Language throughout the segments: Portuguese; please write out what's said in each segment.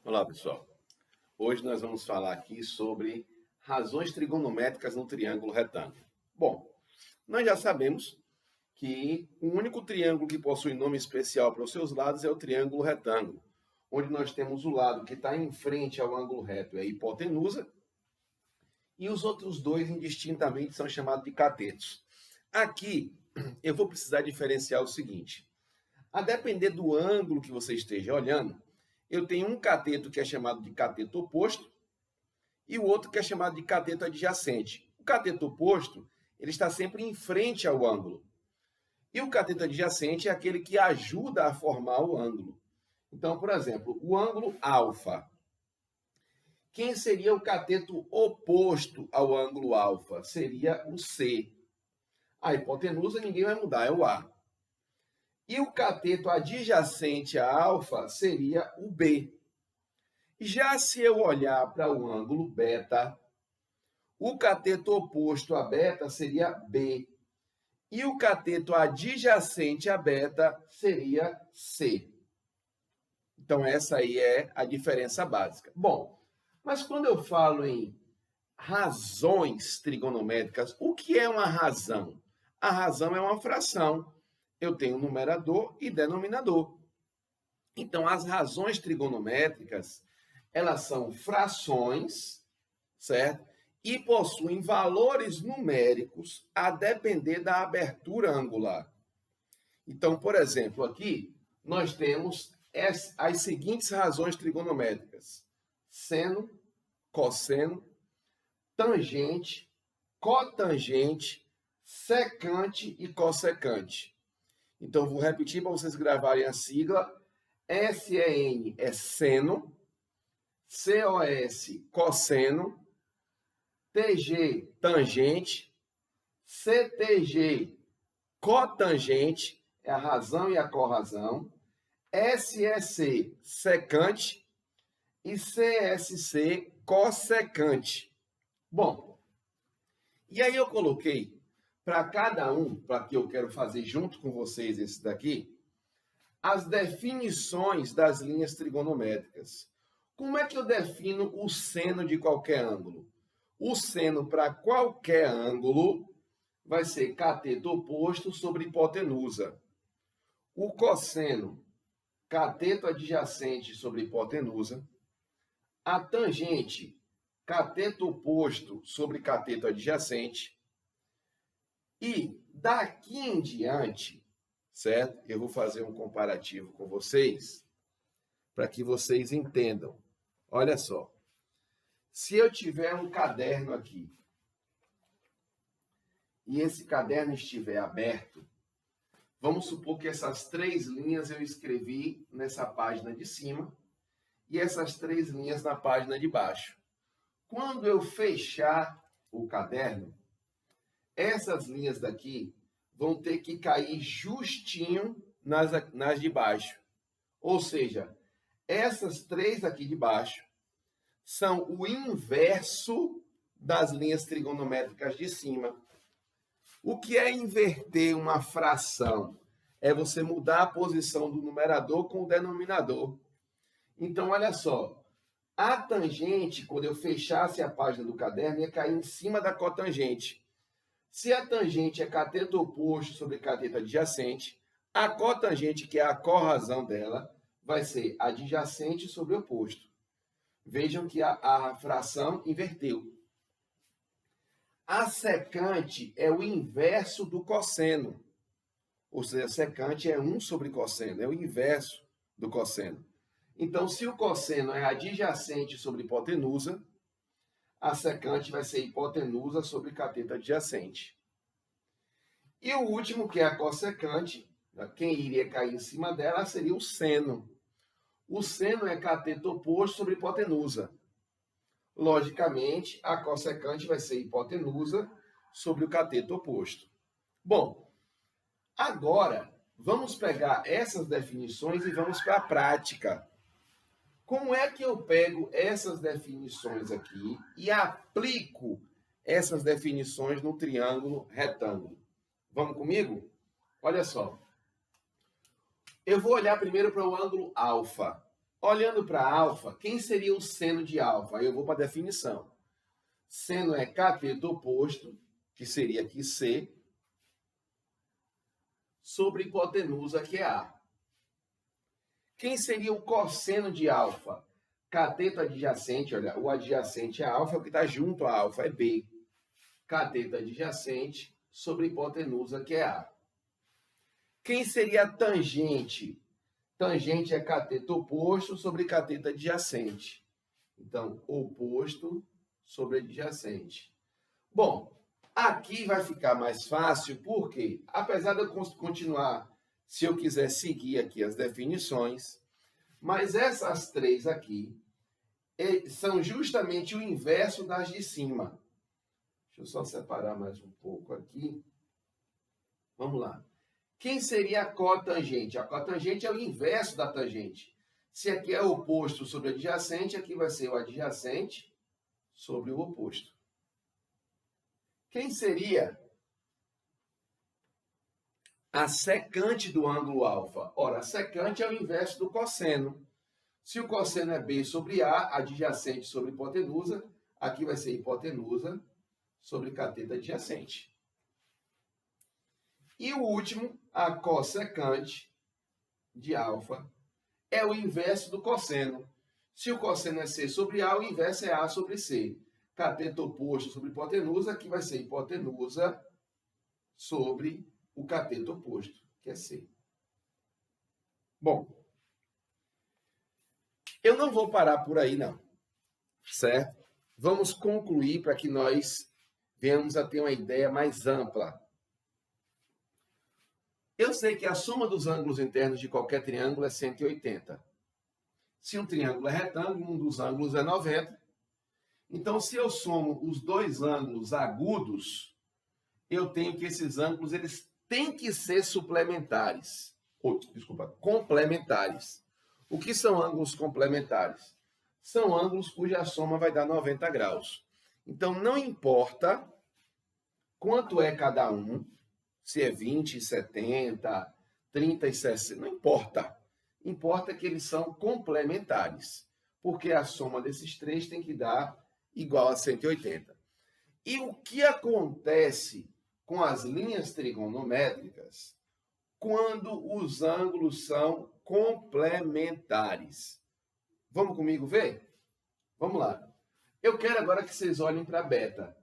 Olá, pessoal. Hoje nós vamos falar aqui sobre razões trigonométricas no triângulo retângulo. Bom, nós já sabemos que o único triângulo que possui nome especial para os seus lados é o triângulo retângulo, onde nós temos o lado que está em frente ao ângulo reto, é a hipotenusa, e os outros dois indistintamente são chamados de catetos. Aqui eu vou precisar diferenciar o seguinte: a depender do ângulo que você esteja olhando, eu tenho um cateto que é chamado de cateto oposto e o outro que é chamado de cateto adjacente. O cateto oposto, ele está sempre em frente ao ângulo. E o cateto adjacente é aquele que ajuda a formar o ângulo. Então, por exemplo, o ângulo alfa. Quem seria o cateto oposto ao ângulo alfa? Seria o C. A hipotenusa ninguém vai mudar, é o A. E o cateto adjacente a alfa seria o B. Já se eu olhar para o ângulo beta, o cateto oposto a beta seria B. E o cateto adjacente a beta seria C. Então, essa aí é a diferença básica. Bom, mas quando eu falo em razões trigonométricas, o que é uma razão? A razão é uma fração. Eu tenho numerador e denominador. Então, as razões trigonométricas, elas são frações, certo? E possuem valores numéricos a depender da abertura angular. Então, por exemplo, aqui nós temos as seguintes razões trigonométricas: seno, cosseno, tangente, cotangente, secante e cossecante. Então, vou repetir para vocês gravarem a sigla. SEN é seno, COS, cosseno, TG, tangente, CTG, cotangente, é a razão e a corrazão, SEC, secante, e CSC, cossecante. Bom, e aí eu coloquei para cada um, para que eu quero fazer junto com vocês esse daqui, as definições das linhas trigonométricas. Como é que eu defino o seno de qualquer ângulo? O seno para qualquer ângulo vai ser cateto oposto sobre hipotenusa. O cosseno, cateto adjacente sobre hipotenusa. A tangente, cateto oposto sobre cateto adjacente. E daqui em diante, certo? Eu vou fazer um comparativo com vocês para que vocês entendam. Olha só. Se eu tiver um caderno aqui e esse caderno estiver aberto, vamos supor que essas três linhas eu escrevi nessa página de cima e essas três linhas na página de baixo. Quando eu fechar o caderno, essas linhas daqui vão ter que cair justinho nas de baixo. Ou seja, essas três aqui de baixo são o inverso das linhas trigonométricas de cima. O que é inverter uma fração? É você mudar a posição do numerador com o denominador. Então, olha só. A tangente, quando eu fechasse a página do caderno, ia cair em cima da cotangente. Se a tangente é cateto oposto sobre cateto adjacente, a cotangente, que é a corrazão dela, vai ser adjacente sobre oposto. Vejam que a fração inverteu. A secante é o inverso do cosseno. Ou seja, a secante é 1 sobre cosseno, é o inverso do cosseno. Então, se o cosseno é adjacente sobre hipotenusa, a secante vai ser hipotenusa sobre cateto adjacente. E o último, que é a cossecante, quem iria cair em cima dela seria o seno. O seno é cateto oposto sobre hipotenusa. Logicamente, a cossecante vai ser hipotenusa sobre o cateto oposto. Bom, agora vamos pegar essas definições e vamos para a prática. Como é que eu pego essas definições aqui e aplico essas definições no triângulo retângulo? Vamos comigo? Olha só. Eu vou olhar primeiro para o ângulo alfa. Olhando para alfa, quem seria o seno de alfa? Aí eu vou para a definição. Seno é cateto oposto, que seria aqui C, sobre hipotenusa, que é A. Quem seria o cosseno de alfa? Cateto adjacente, olha, o adjacente é alfa, o que está junto a alfa é B. Cateto adjacente sobre hipotenusa, que é A. Quem seria a tangente? Tangente é cateto oposto sobre cateto adjacente. Então, oposto sobre adjacente. Bom, aqui vai ficar mais fácil, porque, apesar de eu continuar, se eu quiser seguir aqui as definições, mas essas três aqui são justamente o inverso das de cima. Deixa eu só separar mais um pouco aqui. Vamos lá. Quem seria a cotangente? A cotangente é o inverso da tangente. Se aqui é oposto sobre adjacente, aqui vai ser o adjacente sobre o oposto. Quem seria a secante do ângulo alfa? Ora, a secante é o inverso do cosseno. Se o cosseno é B sobre A, adjacente sobre hipotenusa, aqui vai ser hipotenusa sobre cateto adjacente. E o último, a cossecante de alfa, é o inverso do cosseno. Se o cosseno é C sobre A, o inverso é A sobre C. Cateto oposto sobre hipotenusa, aqui vai ser hipotenusa sobre o cateto oposto, que é C. Bom, eu não vou parar por aí, não. Certo? Vamos concluir para que nós venhamos a ter uma ideia mais ampla. Eu sei que a soma dos ângulos internos de qualquer triângulo é 180. Se um triângulo é retângulo, um dos ângulos é 90. Então, se eu somo os dois ângulos agudos, eu tenho que esses ângulos eles têm que ser suplementares. Complementares. O que são ângulos complementares? São ângulos cuja soma vai dar 90 graus. Então, não importa quanto é cada um, se é 20 e 70, 30 e 60, não importa. Importa que eles são complementares, porque a soma desses três tem que dar igual a 180. E o que acontece com as linhas trigonométricas quando os ângulos são complementares? Vamos comigo ver? Vamos lá. Eu quero agora que vocês olhem para beta.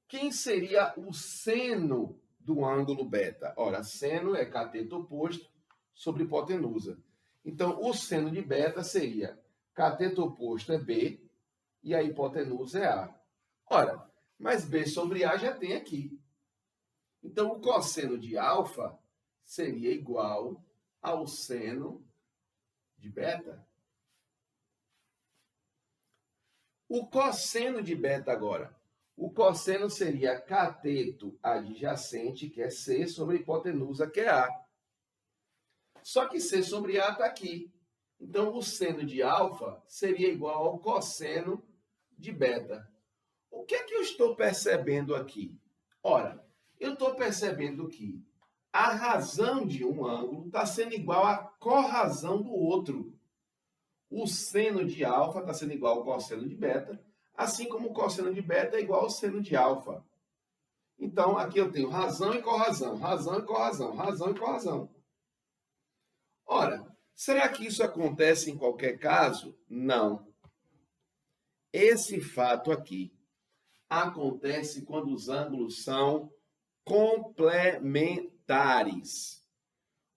Quem seria o seno do ângulo beta? Ora, seno é cateto oposto sobre hipotenusa. Então, o seno de beta seria cateto oposto é B e a hipotenusa é A. Ora, mas B sobre A já tem aqui. Então, o cosseno de alfa seria igual ao seno de beta. O cosseno de beta agora. O cosseno seria cateto adjacente, que é C, sobre hipotenusa, que é A. Só que C sobre A está aqui. Então, o seno de alfa seria igual ao cosseno de beta. O que é que eu estou percebendo aqui? Ora, eu estou percebendo que a razão de um ângulo está sendo igual à corrazão do outro. O seno de alfa está sendo igual ao cosseno de beta, assim como o cosseno de beta é igual ao seno de alfa. Então, aqui eu tenho razão e corrazão, razão e corrazão, razão e corrazão. Ora, será que isso acontece em qualquer caso? Não. Esse fato aqui acontece quando os ângulos são complementares.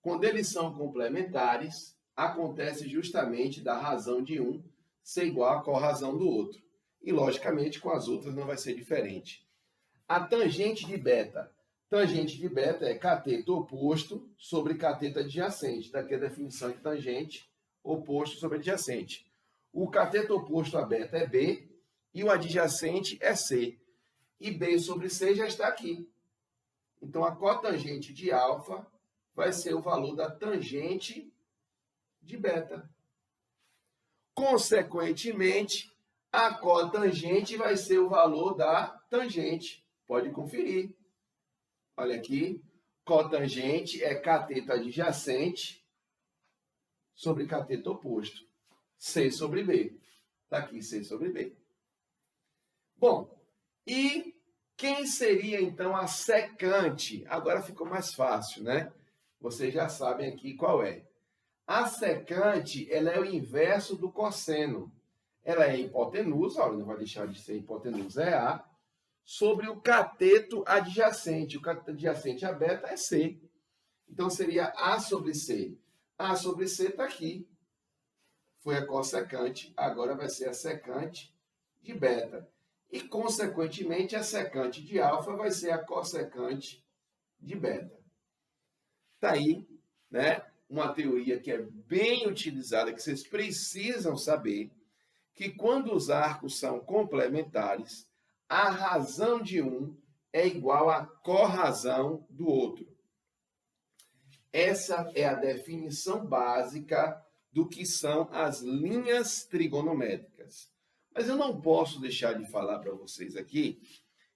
Quando eles são complementares, acontece justamente da razão de um ser igual à corrazão do outro. E, logicamente, com as outras não vai ser diferente. A tangente de beta. Tangente de beta é cateto oposto sobre cateto adjacente. Daqui a definição de tangente, oposto sobre adjacente. O cateto oposto a beta é B e o adjacente é C. E B sobre C já está aqui. Então, a cotangente de alfa vai ser o valor da tangente de beta. Consequentemente, a cotangente vai ser o valor da tangente. Pode conferir. Olha aqui, cotangente é cateto adjacente sobre cateto oposto. C sobre B. Está aqui C sobre B. Bom, e quem seria então a secante? Agora ficou mais fácil, né? Vocês já sabem aqui qual é. A secante, ela é o inverso do cosseno. Ela é hipotenusa, olha, não vai deixar de ser hipotenusa, é A, sobre o cateto adjacente. O cateto adjacente a beta é C. Então, seria A sobre C. A sobre C está aqui. Foi a cossecante, agora vai ser a secante de beta. E, consequentemente, a secante de alfa vai ser a cossecante de beta. Está aí, né? Uma teoria que é bem utilizada, que vocês precisam saber, que quando os arcos são complementares, a razão de um é igual à corrazão do outro. Essa é a definição básica do que são as linhas trigonométricas. Mas eu não posso deixar de falar para vocês aqui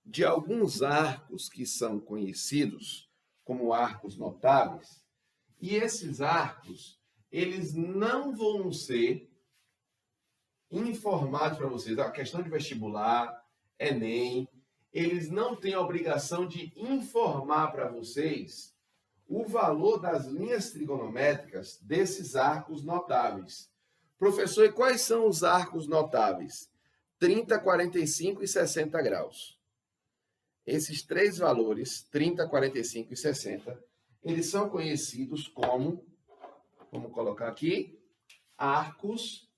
de alguns arcos que são conhecidos como arcos notáveis. E esses arcos, eles não vão ser informados para vocês. A questão de vestibular, Enem, eles não têm a obrigação de informar para vocês o valor das linhas trigonométricas desses arcos notáveis. Professor, e quais são os arcos notáveis? 30, 45 e 60 graus. Esses três valores, 30, 45 e 60, eles são conhecidos como, vamos colocar aqui, arcos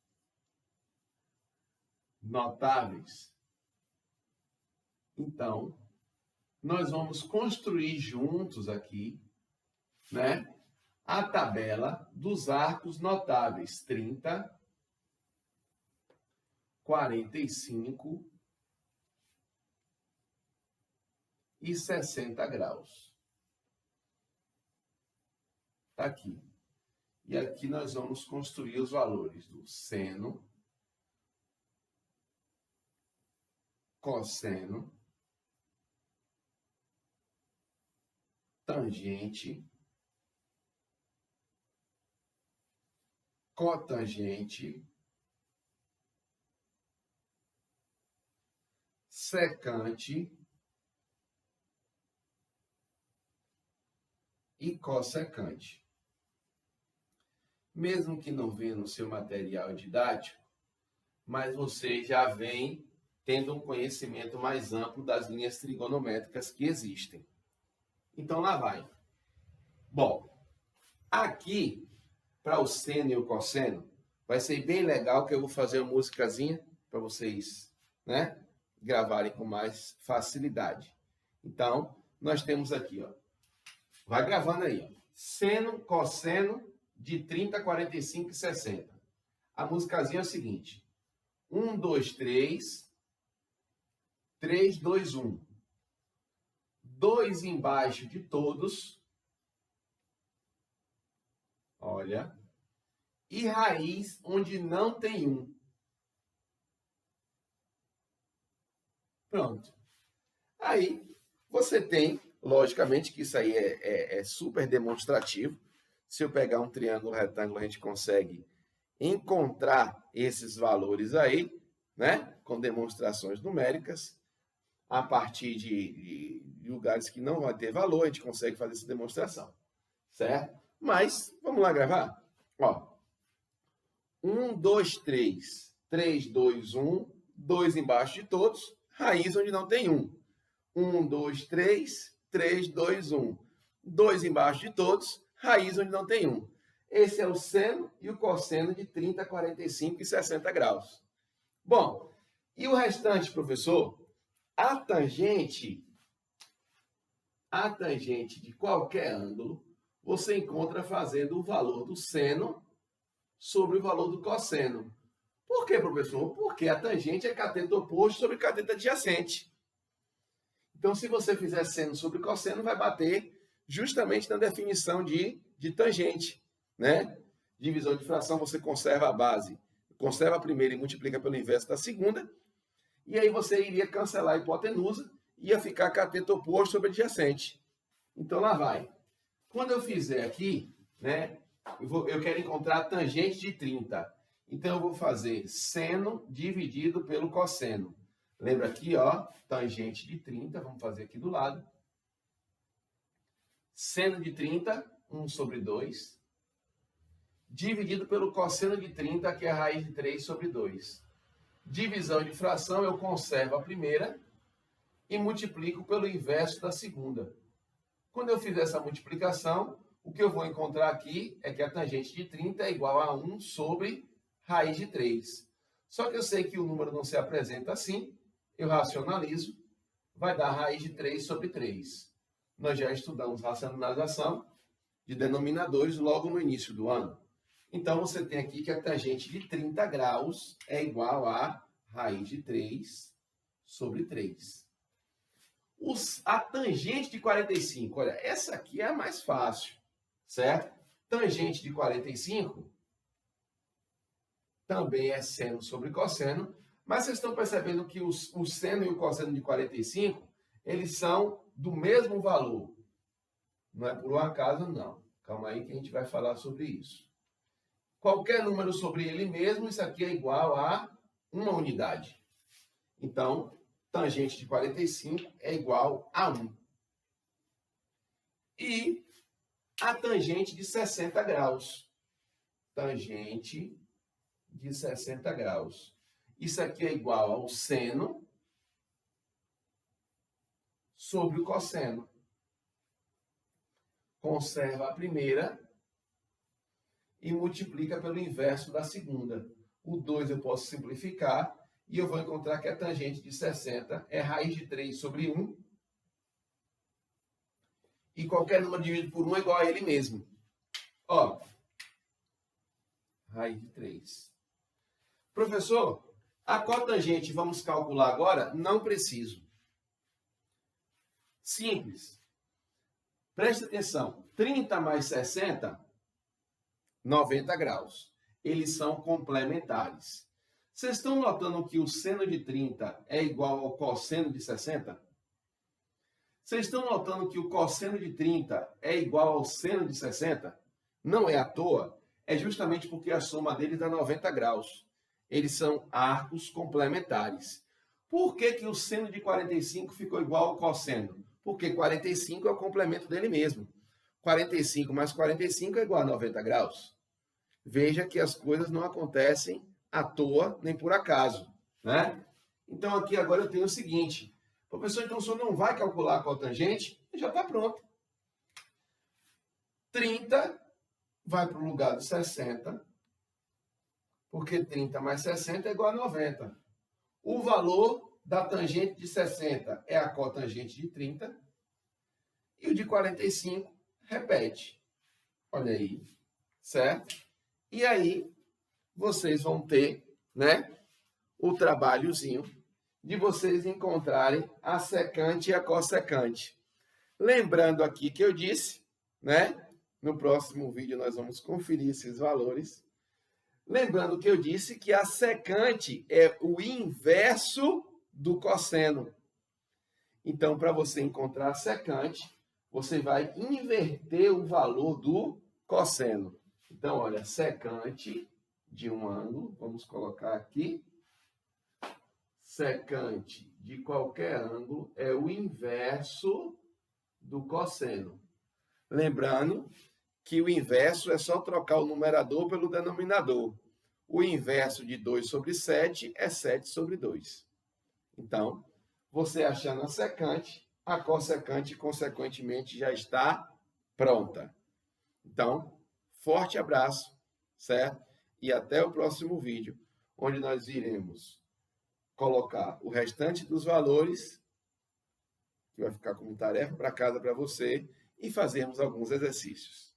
notáveis. Então, nós vamos construir juntos aqui, né, a tabela dos arcos notáveis. 30, 45 e 60 graus. Está aqui. E aqui nós vamos construir os valores do seno, cosseno, tangente, cotangente, secante e cossecante. Mesmo que não venha no seu material didático, mas você já vem tendo um conhecimento mais amplo das linhas trigonométricas que existem. Então, lá vai. Bom, aqui, para o seno e o cosseno, vai ser bem legal que eu vou fazer uma musicazinha para vocês, né, gravarem com mais facilidade. Então, nós temos aqui, ó, vai gravando aí, ó, seno, cosseno de 30, 45 e 60. A musicazinha é o seguinte: 1, 2, 3, 3, 2, 1. 2 embaixo de todos. Olha. E raiz onde não tem 1. Pronto. Aí você tem, logicamente que isso aí é super demonstrativo. Se eu pegar um triângulo retângulo, a gente consegue encontrar esses valores aí, né? Com demonstrações numéricas. A partir de lugares que não vai ter valor, a gente consegue fazer essa demonstração. Certo? Mas, vamos lá gravar? Ó. 1, 2, 3. 3, 2, 1. 2 embaixo de todos. Raiz onde não tem 1. 1, 2, 3. 3, 2, 1. 2 embaixo de todos. Raiz onde não tem 1. Esse é o seno e o cosseno de 30, 45 e 60 graus. Bom, e o restante, professor? A tangente de qualquer ângulo, você encontra fazendo o valor do seno sobre o valor do cosseno. Por quê, professor? Porque a tangente é cateto oposto sobre cateto adjacente. Então, se você fizer seno sobre cosseno, vai bater justamente na definição de tangente, né? Divisão de fração, você conserva a base, conserva a primeira e multiplica pelo inverso da segunda, e aí você iria cancelar a hipotenusa, ia ficar cateto oposto sobre adjacente. Então, lá vai. Quando eu fizer aqui, né, eu quero encontrar a tangente de 30. Então, eu vou fazer seno dividido pelo cosseno. Lembra aqui, ó, tangente de 30, vamos fazer aqui do lado. Seno de 30, 1 sobre 2, dividido pelo cosseno de 30, que é a raiz de 3 sobre 2. Divisão de fração, eu conservo a primeira e multiplico pelo inverso da segunda. Quando eu fizer essa multiplicação, o que eu vou encontrar aqui é que a tangente de 30 é igual a 1 sobre raiz de 3. Só que eu sei que o número não se apresenta assim, eu racionalizo, vai dar raiz de 3 sobre 3. Nós já estudamos racionalização de denominadores logo no início do ano. Então, você tem aqui que a tangente de 30 graus é igual a raiz de 3 sobre 3. A tangente de 45, olha, essa aqui é a mais fácil, certo? Tangente de 45 também é seno sobre cosseno, mas vocês estão percebendo que o seno e o cosseno de 45, eles são do mesmo valor. Não é por um acaso, não. Calma aí que a gente vai falar sobre isso. Qualquer número sobre ele mesmo, isso aqui é igual a uma unidade. Então, tangente de 45 é igual a 1. E a tangente de 60 graus. Tangente de 60 graus. Isso aqui é igual ao seno sobre o cosseno. Conserva a primeira e multiplica pelo inverso da segunda. O 2 eu posso simplificar e eu vou encontrar que a tangente de 60 é raiz de 3 sobre 1. E qualquer número dividido por 1 é igual a ele mesmo. Ó, raiz de 3. Professor, a cotangente vamos calcular agora? Não preciso. Simples. Preste atenção. 30 mais 60, 90 graus. Eles são complementares. Vocês estão notando que o seno de 30 é igual ao cosseno de 60? Vocês estão notando que o cosseno de 30 é igual ao seno de 60? Não é à toa, é justamente porque a soma deles dá 90 graus. Eles são arcos complementares. Por que que o seno de 45 ficou igual ao cosseno? Porque 45 é o complemento dele mesmo. 45 mais 45 é igual a 90 graus. Veja que as coisas não acontecem à toa nem por acaso, né? Então aqui agora eu tenho o seguinte. Professor, então o senhor não vai calcular a cotangente? Já está pronto. 30 vai para o lugar de 60, porque 30 mais 60 é igual a 90. O valor da tangente de 60 é a cotangente de 30. E o de 45 repete. Olha aí, certo? E aí, vocês vão ter, né, o trabalhozinho de vocês encontrarem a secante e a cossecante. Lembrando aqui que eu disse, né, no próximo vídeo nós vamos conferir esses valores. Lembrando que eu disse que a secante é o inverso do cosseno. Então, para você encontrar a secante, você vai inverter o valor do cosseno. Então, olha, secante de um ângulo, vamos colocar aqui. Secante de qualquer ângulo é o inverso do cosseno. Lembrando que o inverso é só trocar o numerador pelo denominador. O inverso de 2 sobre 7 é 7 sobre 2. Então, você achando a secante, a cossecante, consequentemente, já está pronta. Então, forte abraço, certo? E até o próximo vídeo, onde nós iremos colocar o restante dos valores, que vai ficar como tarefa para casa para você, e fazermos alguns exercícios.